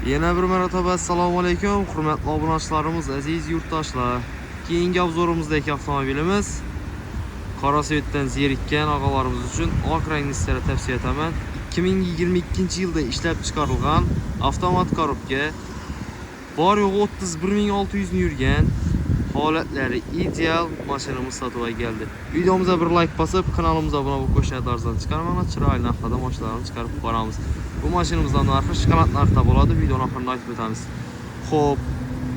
Yana bir marotaba assalomu alaykum, hurmatli obunachilarimiz, aziz yurtdoshlar. Keyingi obzorimizdagi avtomobilimiz Qarasvetdan zerikkan og'alarimiz uchun oq rangni sizlarga tavsiya etaman. 2022-yilda ishlab chiqarilgan avtomat korobka, bor yo'g'i 31600 ni yurgan, holatlari ideal mashinamiz sotuvga keldi. Videomuza bir like bosib, kanalimizga obuna bo'lib qo'shiladigan chiqarmanglar, chiroyli narxda mashinalarni chiqarib boramiz. Bu mashinamizdan narxi shokolad narxda bo'ladi. Videoni oxirida aytib o'tamiz. Xo'p,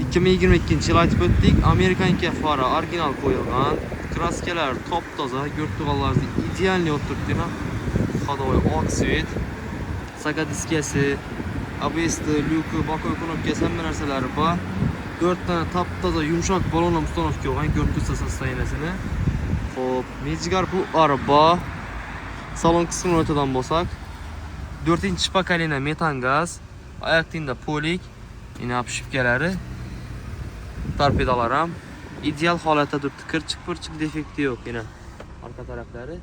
2022-yil aytib o'tdik. Amerikanka fara original qo'yilgan, kraskalar top toza, go'rtug'allaringiz idealni o'tiribdina. Xodoy oq svet, saka diskasi, ABS, lyuki, bakoy knopkasi hamma narsalari bor. 4 tane top toza yumshoq balonla mustanovka olgan ko'rkizsa sostoyaniyasini. Xo'p, Mejigar plutlari bor. Salon qismini o'tadan bo'lsak, 4-pokoleniya metan gaz, oyoq tinda polik, yine shipkalari, torpedalar ham ideal holatda turibdi. Kirchiq-pirchiq defekti yo'q yine. Arka taraflari.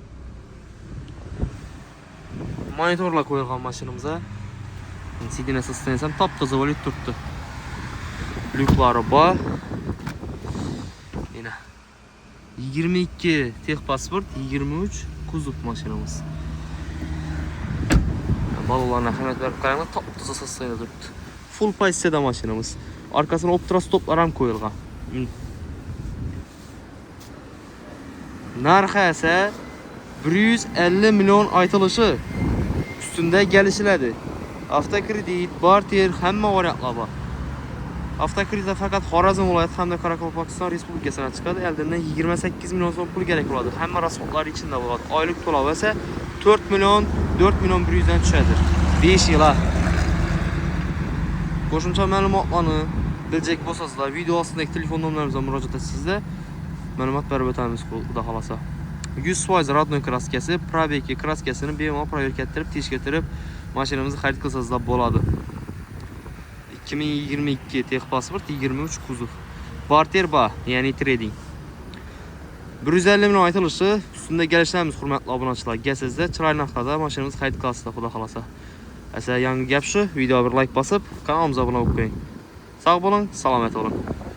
Monitorlar qo'yilgan mashinamizga. Sidina sostoyaniyasi ham top-toza bo'lib turibdi. Lyuklari bor. Yine 22 texpasport, 23 kuzov mashinamiz. Balonlarına hizmet verip qaranglar, top-toza sostoyaniyada turibdi. Full pozitsiyada mashinamiz. Arkasına optra stoplar ham qo'yilgan. Narxi esa 150 million aytilishi. Üstünde gelişiladi. Avtokredit, barter, hamma variantlar bor. Avtokreditda faqat Xorazm viloyati hamda Qoraqalpog'iston Respublikasidan chiqadi. Eldan 28 million so'm pul kerak bo'ladi. Hamma rasxodlar ichida bo'ladi. Oylik to'lov esa 4 million 100 dan tushadi. 5 yilga. Qo'shimcha ma'lumotlarni bilecek bo'lsangizlar, video ostidagi telefon nomerlarimizga murojaat etsizlar. Ma'lumot berib o'tamiz, xudo xolasa. 100% rodnoy kraskasi, probegi kraskasini bemalol proverka ettirib, tekshirib, mashinamizni xarid qilsangizlar bo'ladi. 2022 texpasport, 23 kuzov. Barter bor, ya'ni trading. 150 million aytilishi, ustunda kelishamiz, hurmatli obunachilar. Gelsizlar, chiroyli narxda mashinamizni xarid qilasizlar, xudo xolasa. Asa yangi gap shu, videoga bir like bosib, kanalimizga obuna bo'lib qo'ying. Sog' bo'ling, salomat bo'ling.